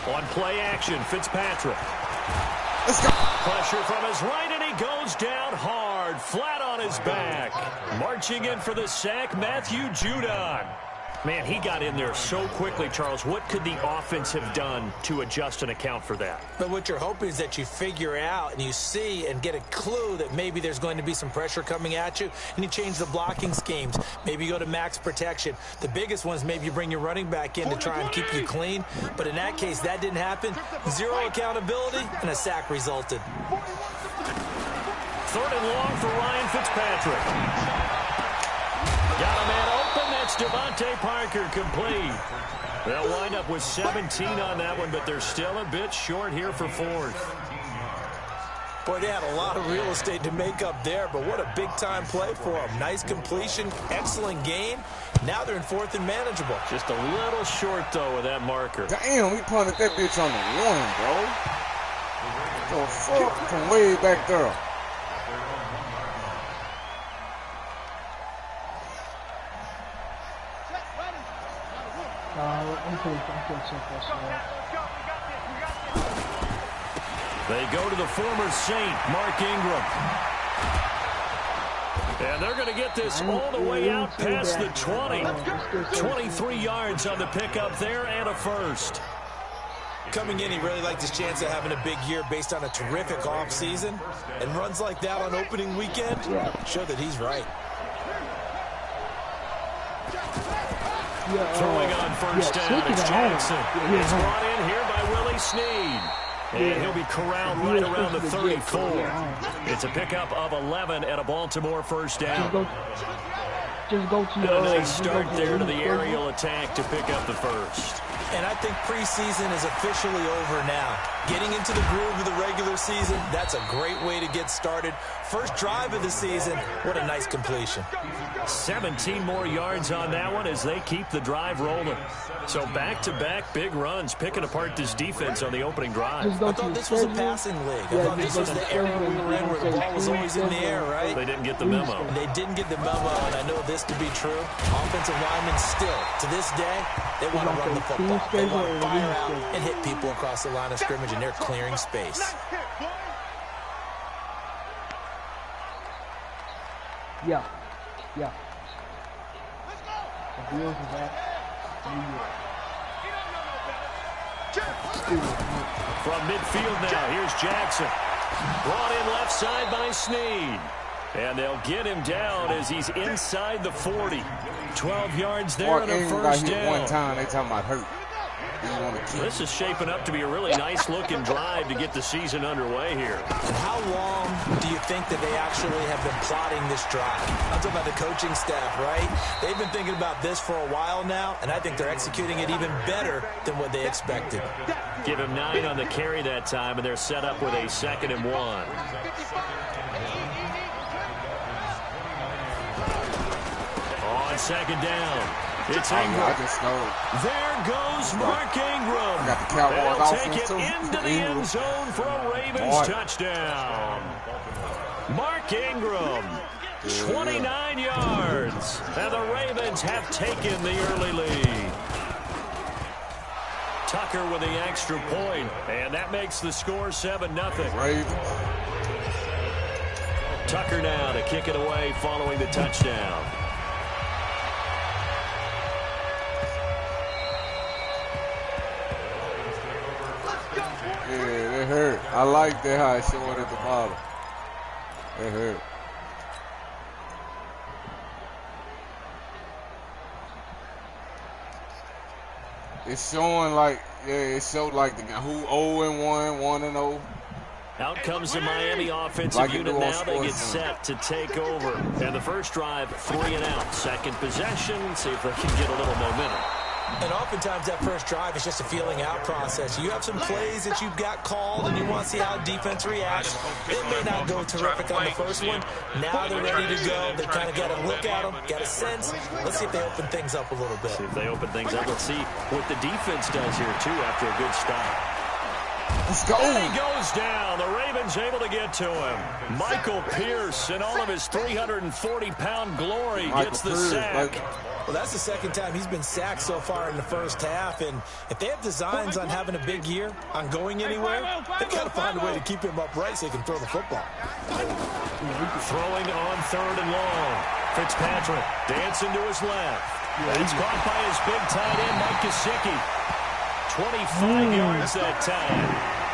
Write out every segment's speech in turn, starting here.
On play action, Fitzpatrick. Let's go. Pressure from his right, and he goes down hard, flat on his back. Marching in for the sack, Matthew Judon. Man, he got in there so quickly, Charles. What could the offense have done to adjust and account for that? But what you're hoping is that you figure out and you see and get a clue that maybe there's going to be some pressure coming at you, and you change the blocking schemes. Maybe you go to max protection. The biggest one is maybe you bring your running back in to try and keep you clean. But in that case, that didn't happen. Zero accountability, and a sack resulted. 3rd and long for Ryan Fitzpatrick. Got a man open. That's Devontae Parker complete. They'll wind up with 17 on that one, but they're still a bit short here for 4th. Boy, they had a lot of real estate to make up there, but what a big-time play for them. Nice completion, excellent game. Now they're in 4th and manageable. Just a little short, though, with that marker. Damn, he punted that bitch on the 1, bro. The fuck from way back there. They go to the former Saint, Mark Ingram. And they're going to get this all the way out past the 20. 23 yards on the pickup there and a first. Coming in, he really liked his chance of having a big year based on a terrific offseason. And runs like that on opening weekend show that he's right. Throwing on first down, it's Jackson. It's brought in here by Willie Snead. And he'll be corralled right around the 34. It's a pickup of 11 and a Baltimore first down. Just go to a nice start there to the aerial attack to pick up the first. And I think preseason is officially over now. Getting into the groove of the regular season, that's a great way to get started. First drive of the season, what a nice completion. 17 more yards on that one as they keep the drive rolling. So back-to-back big runs, picking apart this defense on the opening drive. I thought this was a passing league. I thought this was the area we were in where the ball was always in the air, right? They didn't get the memo. They didn't get the memo, and I know this to be true. Offensive linemen still, to this day, they want to run the football. They want to fire out and hit people across the line of scrimmage, and they're clearing space. Yeah. The Bills is at New York. From midfield now, here's Jackson. Brought in left side by Snead. And they'll get him down as he's inside the 40. 12 yards there and a first down. One time, they talking about hurt. This is shaping up to be a really nice-looking drive to get the season underway here. And how long do you think that they actually have been plotting this drive? I'm talking about the coaching staff, right? They've been thinking about this for a while now, and I think they're executing it even better than what they expected. Give him 9 on the carry that time, and they're set up with a 2nd and 1. On 2nd down. It's Ingram. There goes Mark Ingram. They'll take it into the end zone for a Ravens touchdown. Mark Ingram, 29 yards. And the Ravens have taken the early lead. Tucker with the extra point, and that makes the score 7-0. Tucker now to kick it away following the touchdown. Yeah, it hurt. I like that how it showed at the bottom. It hurt. It's showing like, it showed like the who 0-1, 1-0. Out comes the Miami offensive unit now. They get set to take over. And the first drive, 3 and out. Second possession, see if they can get a little momentum. And oftentimes that first drive is just a feeling out process. You have some plays that you've got called and you want to see how defense reacts. It may not go terrific on the first one. Now they're ready to go. They kind of got a look at them, got a sense. Let's see if they open things up a little bit. See if they open things up. Let's see what the defense does here, too, after a good start. Let's go. And he goes down. The Ravens able to get to him. Michael Pierce, in all of his 340-pound glory, gets the sack. Well, that's the second time he's been sacked so far in the first half, and if they have designs on having a big year, on going anywhere, they've got to find a way to keep him upright so he can throw the football. Throwing on 3rd and long. Fitzpatrick dancing to his left. It's caught by his big tight end, Mike Gesicki. 25 yards that time.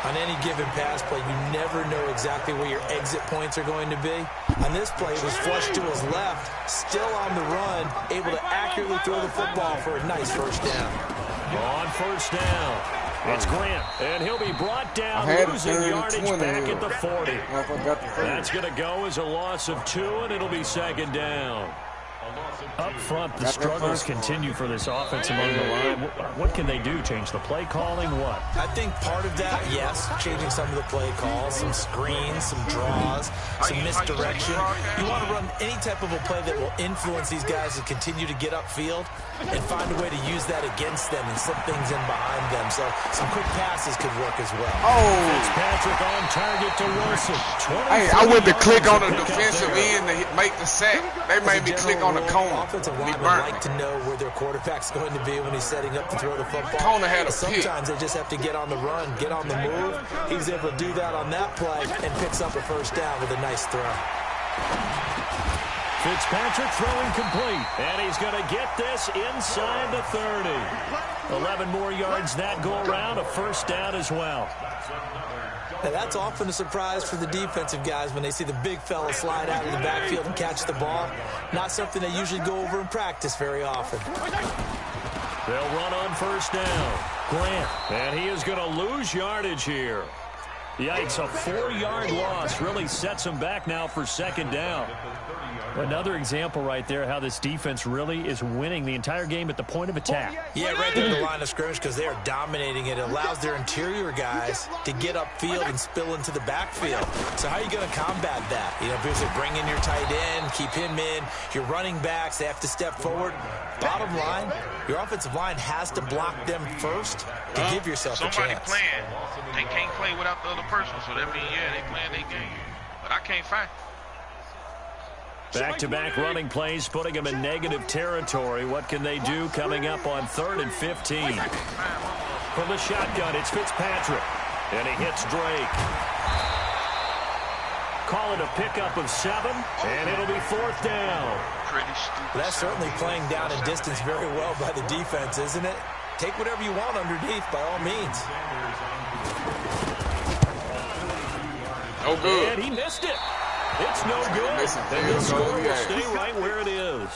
On any given pass play, you never know exactly where your exit points are going to be. On this play, it was flushed to his left, still on the run, able to accurately throw the football for a nice first down. On 1st down, it's Grant, and he'll be brought down, losing yardage back at the 40. That's going to go as a loss of 2, and it'll be 2nd down. Up front, the struggles continue for this offense among the line. What can they do? Change the play calling? What? I think part of that, yes, changing some of the play calls, some screens, some draws, some misdirection. You want to run any type of a play that will influence these guys to continue to get upfield and find a way to use that against them and slip things in behind them. So some quick passes could work as well. Fitzpatrick on target to Wilson. Hey, I went to click on the defensive end to make the sack. They made me click on the cone. Offensive linemen like to know where their quarterback's going to be when he's setting up to throw the football. Cone had a pick. Sometimes they just have to get on the run, get on the move. He's able to do that on that play and picks up a first down with a nice throw. Fitzpatrick throwing complete, and he's going to get this inside the 30. 11 more yards that go around, a first down as well. Now, that's often a surprise for the defensive guys when they see the big fella slide out of the backfield and catch the ball. Not something they usually go over in practice very often. They'll run on 1st down. Grant, and he is going to lose yardage here. Yikes, a 4-yard loss really sets him back now for 2nd down. Another example right there how this defense really is winning the entire game at the point of attack. Yeah, right there at the line of scrimmage because they are dominating it. It allows their interior guys to get upfield and spill into the backfield. So how are you going to combat that? You know, because they bring in your tight end, keep him in. Your running backs, they have to step forward. Bottom line, your offensive line has to block them first to give yourself a chance. Somebody playing. They can't play without the other person. So that means, yeah, they playing their game. But I can't fight. Back-to-back running plays, putting them in negative territory. What can they do coming up on 3rd and 15? From the shotgun, it's Fitzpatrick. And he hits Drake. Call it a pickup of 7, and it'll be 4th down. That's certainly playing down and distance very well by the defense, isn't it? Take whatever you want underneath, by all means. Oh, good. And he missed it. It's no good. And the score will stay right where it is.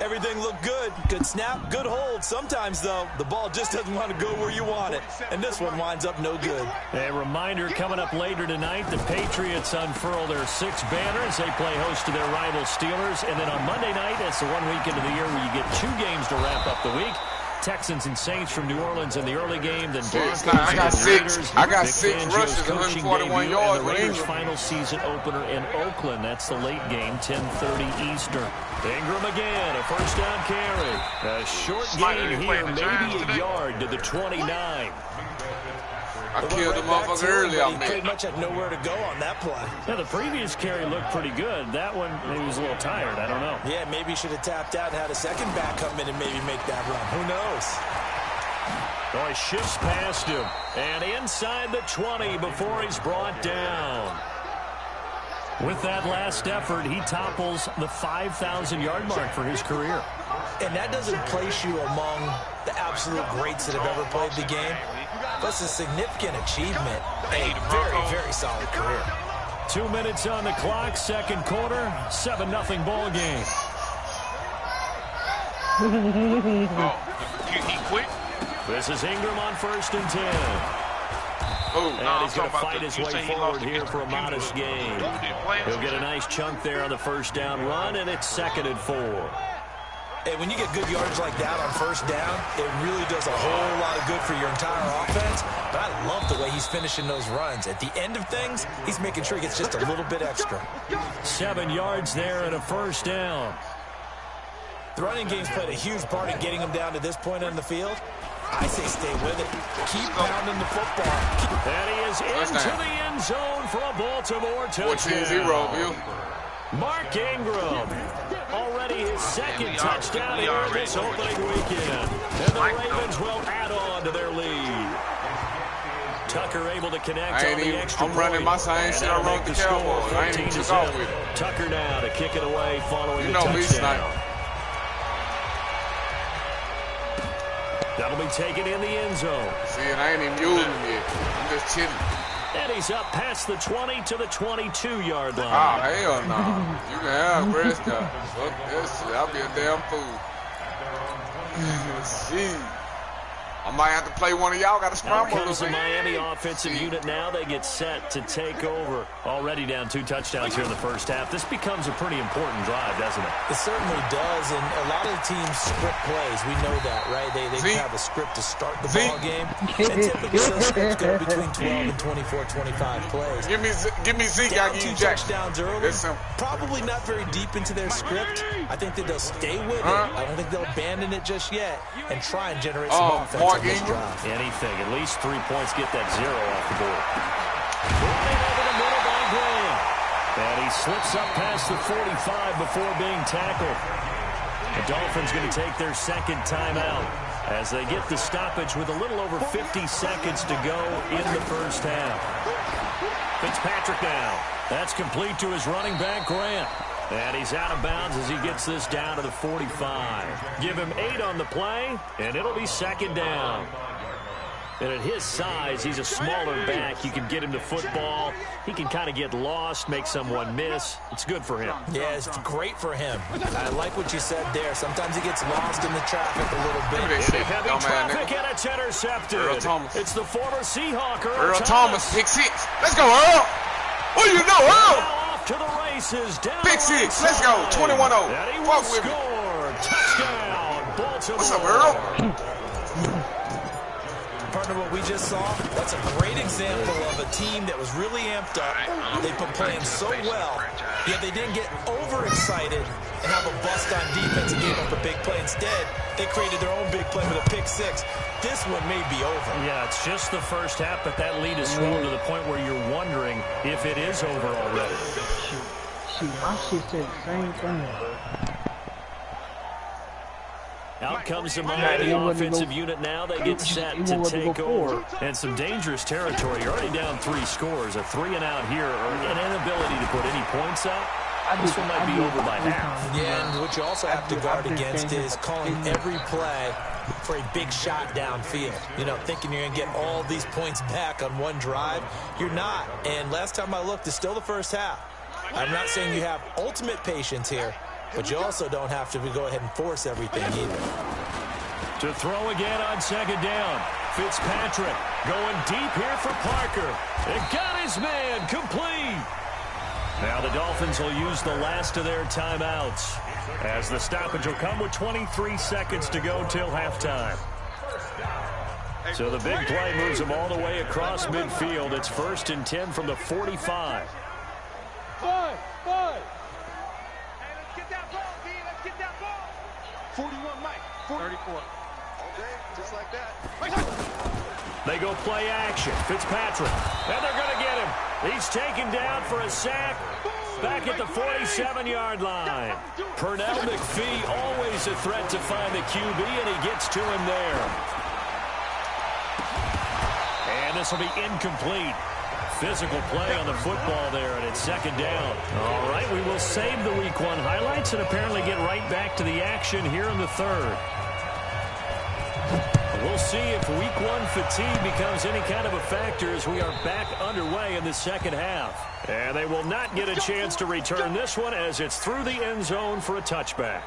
Everything looked good. Good snap, good hold. Sometimes, though, the ball just doesn't want to go where you want it. And this one winds up no good. A reminder coming up later tonight, the Patriots unfurl their 6 banners. They play host to their rival Steelers. And then on Monday night, it's the one weekend of the year where you get 2 games to wrap up the week. Texans and Saints from New Orleans in the early game. Then Broncos I got and Raiders. I got 6 rushes, 141 yards. And the Raiders' final season opener in Oakland. That's the late game, 10:30 Eastern. Ingram again, a first down carry. A short gain here, maybe a yard to the 29. I killed the motherfucker early on me. Pretty much had nowhere to go on that play. Yeah, the previous carry looked pretty good. That one, he was a little tired. I don't know. Yeah, maybe he should have tapped out and had a second back come in and maybe make that run. Who knows? Oh, he shifts past him. And inside the 20 before he's brought down. With that last effort, he topples the 5,000-yard mark for his career. And that doesn't place you among the absolute greats that have ever played the game. That's a significant achievement. A very, very solid career. 2 minutes on the clock, second quarter, 7-0 ball game. He quit? This is Ingram on 1st and 10. And he's going to fight his way forward here for a modest gain. He'll get a nice chunk there on the first down run, and it's 2nd and 4. Hey, when you get good yardage like that on first down, it really does a whole lot of good for your entire offense. But I love the way he's finishing those runs. At the end of things, he's making sure he gets just a little bit extra. 7 yards there and a first down. The running game's played a huge part in getting him down to this point on the field. I say stay with it. Keep pounding the football. And he is into the end zone for a Baltimore touchdown. 14-0, Bill. Mark Ingram, already his second touchdown here this opening weekend. And the Ravens will add on to their lead. Tucker able to connect on the extra point. I'm running my same shit I run with the Cowboys. I ain't even took off with it. Tucker now to kick it away following the touchdown. Me sniper. That'll be taken in the end zone. See, and I ain't even using him yet. I'm just chilling. And he's up past the 20 to the 22-yard line. Oh, hell no. You can have Prescott. Fuck that shit. I'll be a damn fool. See. I might have to play one of y'all. Got to scramble a little bit. The Miami offensive unit now. They get set to take over. Already down 2 touchdowns here in the first half. This becomes a pretty important drive, doesn't it? It certainly does, and a lot of the teams script plays. We know that, right? They have a script to start the ball game. And typically those scripts go between 12 and 24, 25 plays. Give me Zeke. I'll give you Jackson. Touchdowns early. Probably not very deep into their script. I think that they'll stay with it. I don't think they'll abandon it just yet and try and generate some offense. Anything. At least 3 points get that 0 off the board. Running over the middle by Graham. And he slips up past the 45 before being tackled. The Dolphins going to take their second timeout as they get the stoppage with a little over 50 seconds to go in the first half. Fitzpatrick now. That's complete to his running back, Grant. And he's out of bounds as he gets this down to the 45. Give him 8 on the play, and it'll be second down. And at his size, he's a smaller back. You can get him to football. He can kind of get lost, make someone miss. It's good for him. Yeah, it's great for him. I like what you said there. Sometimes he gets lost in the traffic a little bit. Heavy traffic, and it's intercepted. It's the former Seahawk, Earl Thomas, pick 6. Let's go, Earl. What do you know, Earl? To the races, down Big 6, let's go, 21-0. And he will score. Touchdown, Baltimore. What's up, Earl? Partner, what we just saw, that's a great example of a team that was really amped up. They've been playing so well, yet they didn't get overexcited and have a bust on defense and gave up a big play. Instead, they created their own big play with a pick 6. This one may be over. Yeah, it's just the first half, but that lead is swollen to the point where you're wondering if it is over already. Shoot, my shit said the same thing. Out comes the Miami offensive unit now. They get set to take over. And some dangerous territory. You're already down 3 scores. A 3 and out here, or an inability to put any points up. This one might be over by half. Yeah, and what you also have to guard against is calling every play for a big shot downfield. You know, thinking you're going to get all these points back on one drive. You're not. And last time I looked, it's still the first half. I'm not saying you have ultimate patience here, but you also don't have to go ahead and force everything either. To throw again on second down. Fitzpatrick going deep here for Parker. And got his man complete. Now the Dolphins will use the last of their timeouts as the stoppage will come with 23 seconds to go till halftime. So the big play moves them all the way across midfield. It's 1st and 10 from the 45. 5. Hey, let's get that ball, D. Let's get that ball. 41, Mike. 34. Okay, just like that. They go play action. Fitzpatrick. And they're going to get him. He's taken down for a sack back at the 47-yard line. Pernell McPhee, always a threat to find the QB, and he gets to him there. And this will be incomplete. Physical play on the football there, and it's second down. All right, we will save the Week 1 highlights and apparently get right back to the action here in the third. We'll see if Week 1 fatigue becomes any kind of a factor as we are back underway in the second half. And they will not get a chance to return this one as it's through the end zone for a touchback.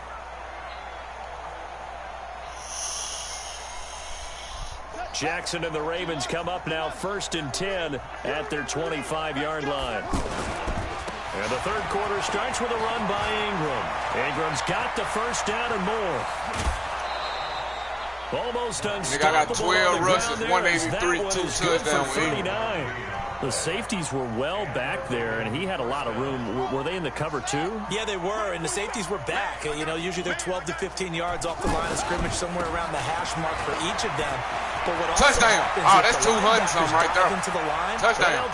Jackson and the Ravens come up now 1st and 10 at their 25-yard line. And the third quarter starts with a run by Ingram. Ingram's got the first down and more. Almost unstoppable. They got 12 rushes, 183, 2 touchdowns. The safeties were well back there, and he had a lot of room. Were they in the cover too? Yeah, they were, and the safeties were back. You know, usually they're 12 to 15 yards off the line of scrimmage, somewhere around the hash mark for each of them. But what touchdown! Oh, that's 200-something right there. Into the line, touchdown.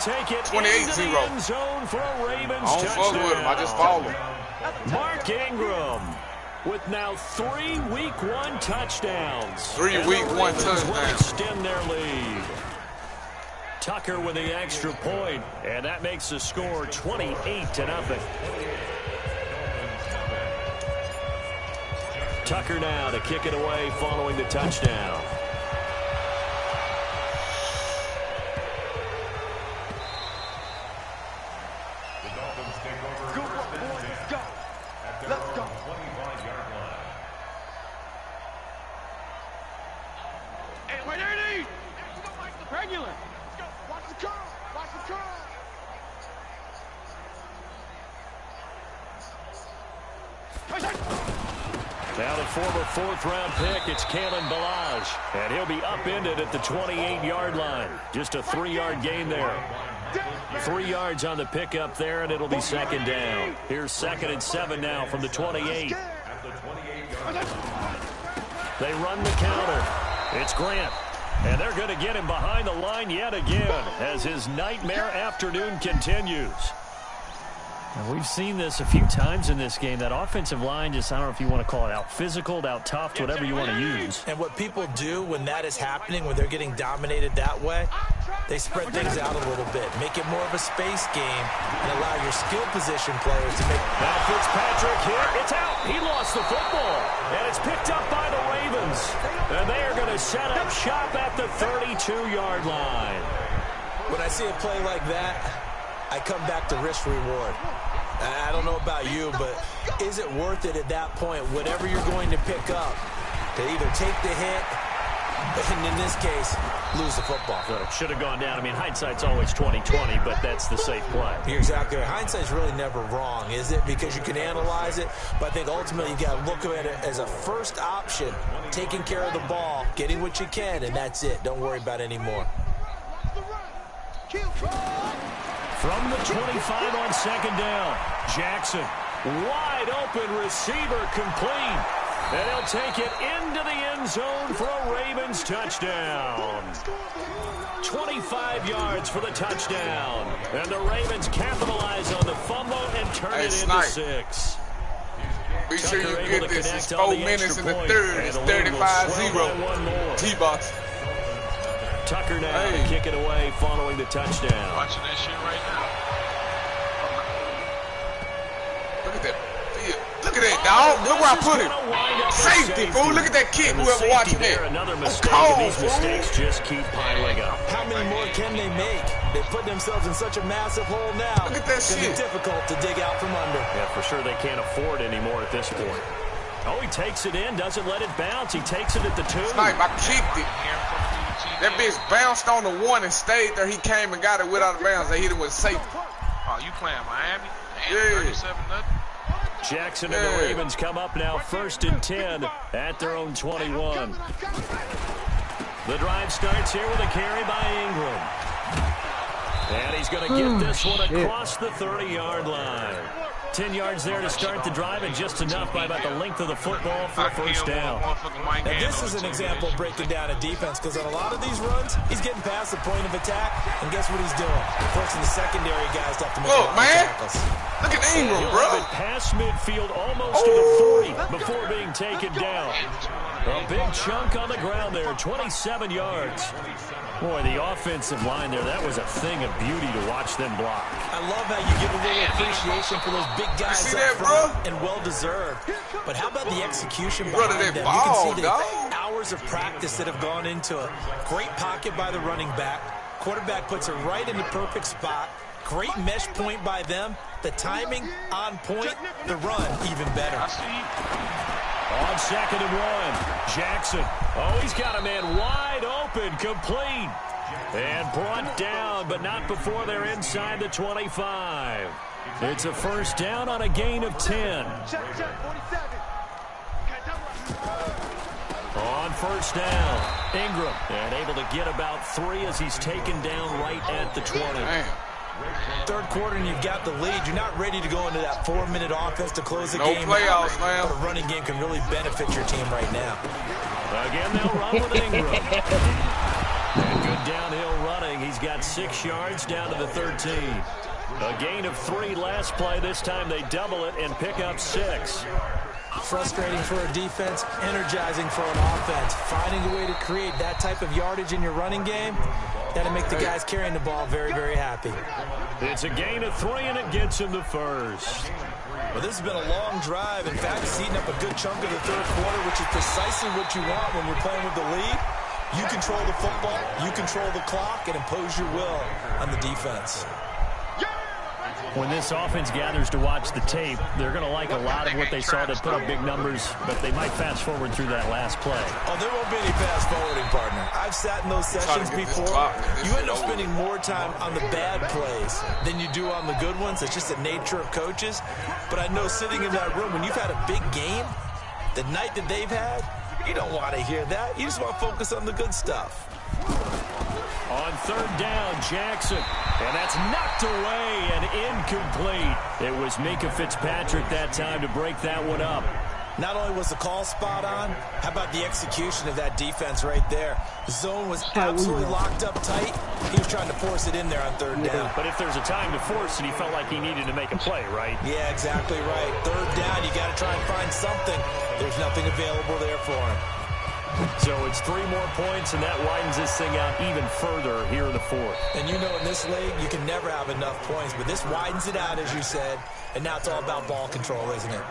28-0. Zone for a Ravens I don't fuck with him. I just follow him. Mark Ingram with now 3 Week 1 touchdowns. 3 Week 1 touchdowns. Extend their lead. Tucker with the extra point, and that makes the score 28-0. Tucker now to kick it away following the touchdown. Let's go. Hey, wait, there it is. Regular. Watch the curl. Watch the curl. Now the former 4th-round pick, it's Kalen Ballage. And he'll be upended at the 28-yard line. Just a 3-yard gain there. 3 yards on the pickup there, and it'll be 2nd down. Here's 2nd and 7 now from the 28. They run the counter. It's Grant. And they're going to get him behind the line yet again as his nightmare afternoon continues. And we've seen this a few times in this game. That offensive line just, I don't know if you want to call it out physical, out tough, whatever you want to use. And what people do when that is happening, when they're getting dominated that way, they spread things out a little bit, make it more of a space game, and allow your skill position players to make... Now Fitzpatrick here. It's out. He lost the football. And it's picked up by the Ravens. And they are going to set up shop at the 32-yard line. When I see a play like that, I come back to risk reward. I don't know about you, but is it worth it at that point, whatever you're going to pick up, to either take the hit, and in this case, lose the football? Should have gone down. I mean, hindsight's always 20/20, but that's the safe play. You're exactly right. Hindsight's really never wrong, is it? Because you can analyze it, but I think ultimately you got to look at it as a first option, taking care of the ball, getting what you can, and that's it. Don't worry about it anymore. From the 25 on 2nd down, Jackson, wide open receiver complete. And he'll take it into the end zone for a Ravens touchdown. 25 yards for the touchdown. And the Ravens capitalize on the fumble and turn it into 6. Be sure you get this. It's 4 minutes in the third. It's 35-0. T-Box. Tucker now to kick it away following the touchdown. Watching that shit right now. Look at that. Look at that, dog. Look where I put him. Safety, fool. Look at that kick. Whoever watching that. Another mistake. These mistakes just keep piling up. How many more can they make? They put themselves in such a massive hole now. Look at that shit. It's difficult to dig out from under. Yeah, for sure they can't afford anymore at this point. Oh, he takes it in, doesn't let it bounce. He takes it at the 2. Snipe, I kicked it. That bitch bounced on the 1 and stayed there. He came and got it without a bounce. They hit him with safety. Oh, you playing Miami? Yeah. 37-0. Jackson and the Ravens come up now 1st and 10 at their own 21. The drive starts here with a carry by Ingram. And he's going to get this one across the 30-yard line. 10 yards there to start the drive, and just enough by about the length of the football for a first down. And this is an example of breaking down a defense, because on a lot of these runs, he's getting past the point of attack, and guess what he's doing? Forcing the secondary guys to have to make a lot of tackles. Look at Ingram, bro. Past midfield almost to the 40 before being taken down. A big chunk on the ground there, 27 yards. Boy, the offensive line there, that was a thing of beauty to watch them block. I love how you give a little appreciation for those big guys up front, and well-deserved. But how about the execution behind them? You can see the hours of practice that have gone into it. Great pocket by the running back. Quarterback puts it right in the perfect spot. Great mesh point by them. The timing on point. The run even better. On 2nd and 1, Jackson. Oh, he's got a man wide open, complete. And brought down, but not before they're inside the 25. It's a first down on a gain of 10. On first down, Ingram, and able to get about 3 as he's taken down right at the 20. Damn. Third quarter and you've got the lead. You're not ready to go into that 4-minute offense to close the game. No playoffs, man. But a running game can really benefit your team right now. Again, they'll run with Ingram. And good downhill running. He's got 6 yards down to the 13. A gain of 3 last play. This time they double it and pick up 6. Frustrating for a defense, energizing for an offense. Finding a way to create that type of yardage in your running game, that'll make the guys carrying the ball very, very happy. It's a gain of 3, and it gets him the first. Well, this has been a long drive. In fact, it's eaten up a good chunk of the third quarter, which is precisely what you want when you're playing with the lead. You control the football, you control the clock, and impose your will on the defense. When this offense gathers to watch the tape, they're going to like a lot of what they saw. They put up big numbers, but they might fast forward through that last play. Oh, there won't be any fast forwarding, partner. I've sat in those sessions before. You end up spending more time on the bad plays than you do on the good ones. It's just the nature of coaches. But I know sitting in that room, when you've had a big game, the night that they've had, you don't want to hear that. You just want to focus on the good stuff. On third down, Jackson. And that's knocked away and incomplete. It was Minkah Fitzpatrick that time to break that one up. Not only was the call spot on, how about the execution of that defense right there? The zone was absolutely locked up tight. He was trying to force it in there on third down. But if there's a time to force it, he felt like he needed to make a play, right? Yeah, exactly right. Third down, you got to try and find something. There's nothing available there for him. So it's 3 more points, and that widens this thing out even further here in the fourth. And you know in this league, you can never have enough points, but this widens it out, as you said, and now it's all about ball control, isn't it?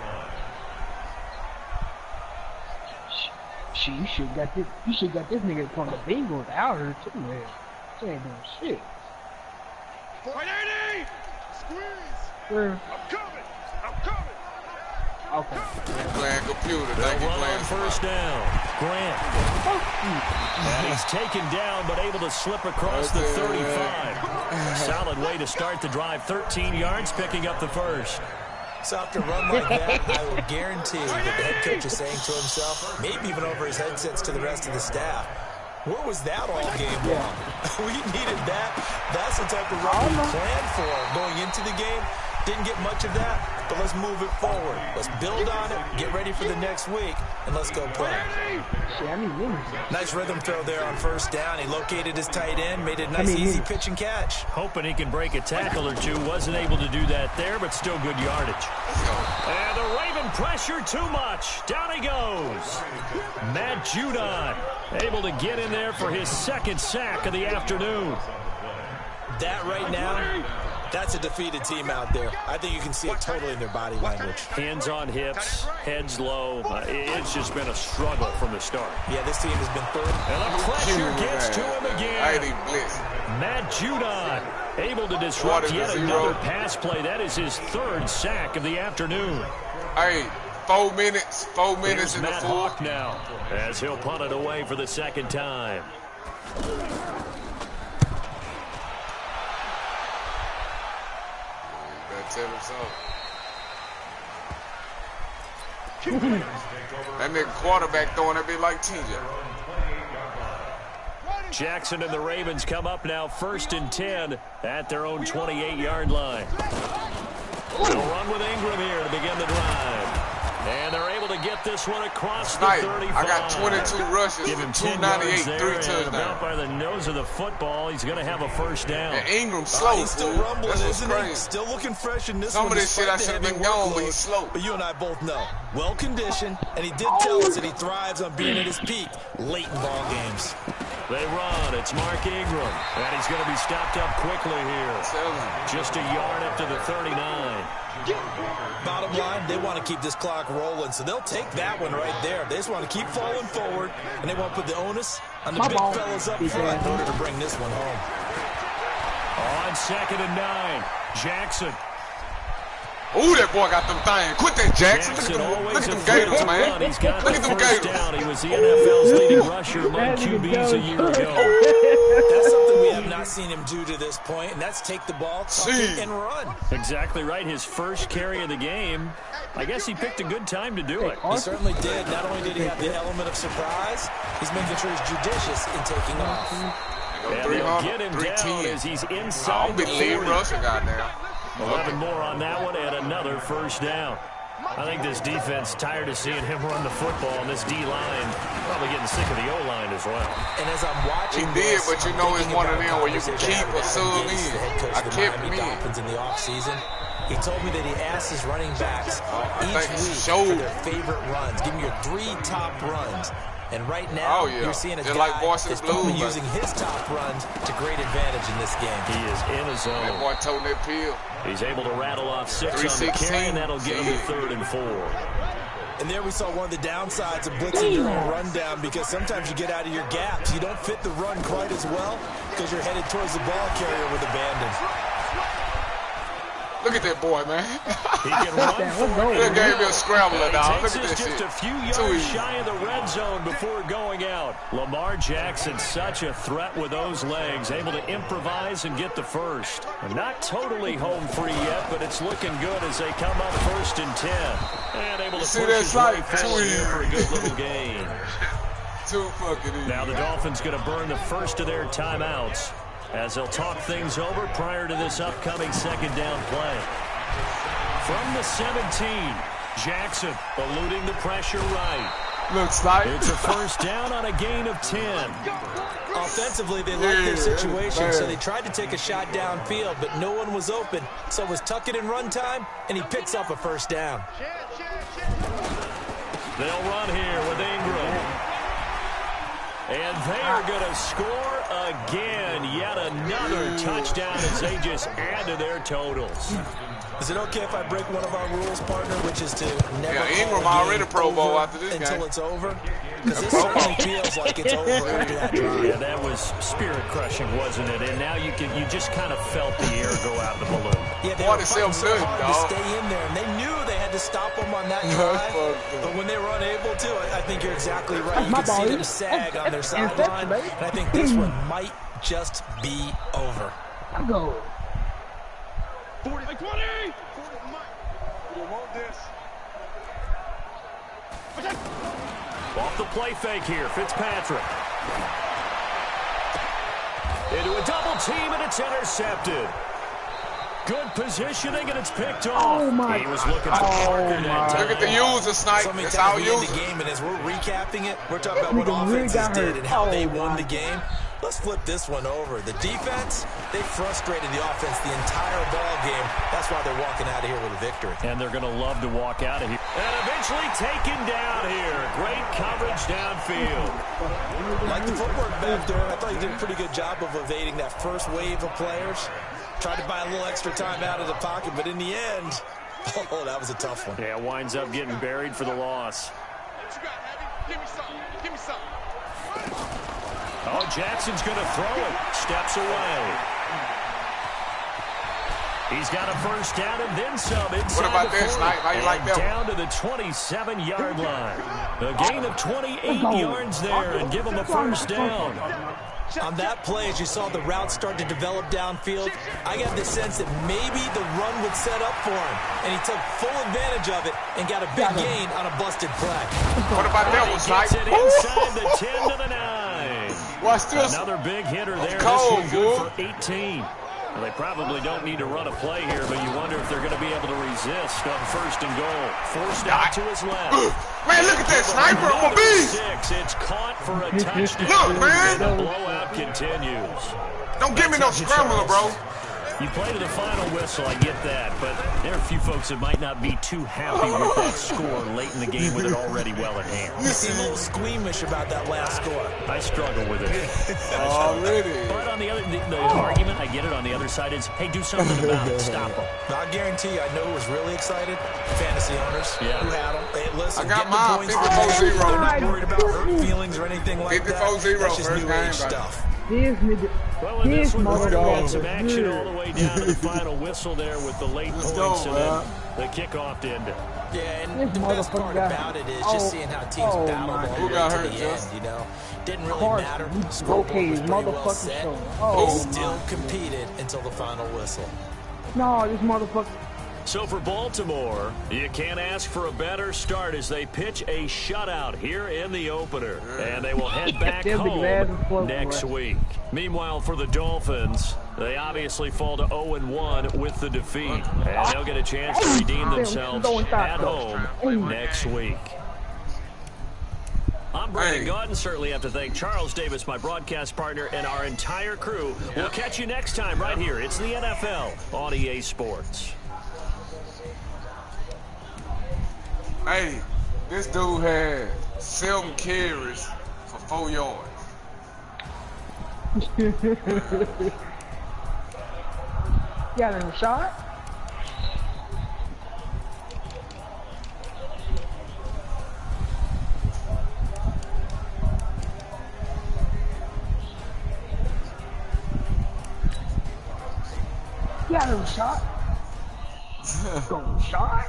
Shit, you should got this. You should got this nigga from the Bengals out here too, man. He ain't doing shit. 180! Squeeze! Where? I'm coming! I'm coming! Okay. Playing computer. They'll Thank you, run playing on first down. Grant. And he's taken down, but able to slip across the 35. Solid way to start the drive. 13 yards, picking up the first. So after a run like that, I will guarantee that the head coach is saying to himself, maybe even over his headsets to the rest of the staff, where was that all game long? We needed that. That's the type of run we planned for going into the game. Didn't get much of that, but let's move it forward. Let's build on it, get ready for the next week, and let's go play. Nice rhythm throw there on first down. He located his tight end, made it a nice, easy pitch and catch. Hoping he can break a tackle or two. Wasn't able to do that there, but still good yardage. And the Raven pressure too much. Down he goes. Matt Judon able to get in there for his 2nd sack of the afternoon. That right now, that's a defeated team out there. I think you can see it totally in their body language. Hands on hips, heads low. It's just been a struggle from the start. Yeah, this team has been third. And the pressure gets to him again. Blitz. Matt Judon able to disrupt yet another pass play. That is his 3rd sack of the afternoon. Hey, 4 minutes. 4 minutes in the Matt fourth. Hawk now as he'll punt it away for the 2nd time. Tell him so. That nigga quarterback throwing that bit like TJ. Jackson and the Ravens come up now 1st and 10 at their own 28-yard line. They'll run with Ingram here to begin the drive. And they're able to get this one across the 35. I got 22 rushes, Give him 298, 3 touchdowns. About by the nose of the football, he's going to have a first down. And Ingram slow. He's still rumbling, isn't crazy. he? Still looking fresh in this Some one. of this shit I should have been gone, but he's slow. But you and I both know, well-conditioned, and he did tell us that he thrives on being at his peak late in ball games. They run. It's Mark Ingram. And he's going to be stopped up quickly here. Just a yard up to the 39. Bottom line, they want to keep this clock rolling, so they'll take that one right there. They just want to keep falling forward, and they want to put the onus on the big fellas up front in order to bring this one home. On 2nd and 9, Jackson. Ooh, that boy got them things. Quit that, Jackson. Look at them Gators, man. Look at them Gators. was the NFL's leading rusher among QBs a year ago. That's something we have not seen him do to this point, and that's take the ball, tuck it, and run. Exactly right. His first carry of the game. I guess he picked a good time to do it. He certainly did. Not only did he have the element of surprise, he's making sure he's judicious in taking off. And they'll get him down as he's inside the 40. 11 more on that one and another first down. I think this defense tired of seeing him run the football, and this D-line probably getting sick of the O-line as well. And as I'm watching he did, but you know it's one of them where you can keep or sub in. I kept him in the offseason. He told me that he asked his running backs each week for their favorite runs. Give me your 3 top runs. And right now, you're seeing a guy that's probably using his top runs to great advantage in this game. He is in his zone. That boy toting that pill. He's able to rattle off 6 on the carry, and that'll give him the 3rd and 4. And there we saw one of the downsides of blitzing during a rundown, because sometimes you get out of your gaps. You don't fit the run quite as well because you're headed towards the ball carrier with abandon. Look at that boy, man. He can run for it. That gave me a scrambler, dog. Look at that just shit. a few yards shy of the red zone before going out. Lamar Jackson, such a threat with those legs, able to improvise and get the first. Not totally home free yet, but it's looking good as they come up 1st and 10. And able to push his way forward here for a good little gain. Too fucking easy. Now the Dolphins going to burn the first of their timeouts as they'll talk things over prior to this upcoming 2nd down play. From the 17, Jackson eluding the pressure right. Looks like it's a first down on a gain of 10. Offensively, they liked their situation, so they tried to take a shot downfield, but no one was open. So it was tuck it in run time, and he picks up a first down. They'll run here with Ingram. And they are going to score again. Yet another touchdown as they just add to their totals. Is it okay if I break one of our rules, partner, which is to never Ingram already Pro Bowl after this until game. It's over? Because this certainly feels like it's over after that drive. Yeah, that was spirit-crushing, wasn't it? And now you just kind of felt the air go out the balloon. Yeah, they were fighting so hard to stay in there, and they knew they had to stop them on that drive. But when they were unable to, I think you're exactly right. You can see them sag on their sideline, and I think this one might just be over. I go. 40, 20! 40, you want this. Off the play fake here, Fitzpatrick. Into a double team, and it's intercepted. Good positioning, and it's picked off. Oh my! He was looking for Parker that time. Look at the user, Snipe. So many That's times how we you end the game, and as we're recapping it, we're talking about what offenses did and how they won the game. Let's flip this one over. The defense, they frustrated the offense the entire ball game. That's why they're walking out of here with a victory. And they're going to love to walk out of here. And eventually taken down here. Great coverage downfield. Like the footwork back there, I thought he did a pretty good job of evading that first wave of players. Tried to buy a little extra time out of the pocket, but in the end, oh, that was a tough one. Yeah, winds up getting buried for the loss. What you got, Heavy? Give me something. Give me something. Oh, Jackson's going to throw it. Steps away. He's got a first down and then some inside. What about this, Snipe? How you like that? Down to the 27-yard line. A gain of 28 yards there and give him a first down. On that play, as you saw the route start to develop downfield, I got the sense that maybe the run would set up for him, and he took full advantage of it and got a big gain on a busted play. What about that one, Snipe? Gets it inside the 10 to the 9. Watch this. Another big hitter there. Cold, this one good for 18. Well, they probably don't need to run a play here, but you wonder if they're going to be able to resist on 1st and goal. Forced out to his left. Man, look at that sniper on my beast. It's caught for a touchdown. Look, man. And the blowout continues. Don't give me no scrambler, bro. You play to the final whistle, I get that, but there are a few folks that might not be too happy with that score late in the game with it already well at hand. You seem a little squeamish about that last score. I struggle with it. Already. But on the other, the argument, I get it, on the other side is, hey, do something about it. Stop them. I guarantee you, I know who was really excited. Fantasy owners who had them. Hey, listen, I got get mine, the points. 54-0. They're not worried about hurt feelings or anything like that. 54-0 That's just first new game, age buddy. stuff. This nigga. Well, in this one, we're motherfucker. got some action all the way down to the final whistle there with the late points and then the kickoff to end it. Yeah, and the best part about it is just seeing how teams battled all the way to the end, you know. Didn't really matter. Scoreboard was pretty well set. Still competed until the final whistle. No, this motherfucker. So for Baltimore, you can't ask for a better start as they pitch a shutout here in the opener. And they will head back home next week. Meanwhile, for the Dolphins, they obviously fall to 0-1 with the defeat. And they'll get a chance to redeem themselves at home next week. I'm Brandon Gaudin. Certainly have to thank Charles Davis, my broadcast partner, and our entire crew. We'll catch you next time right here. It's the NFL on EA Sports. Hey, this dude had 7 carries for 4 yards. Got him a shot? Got him a shot? Go shot?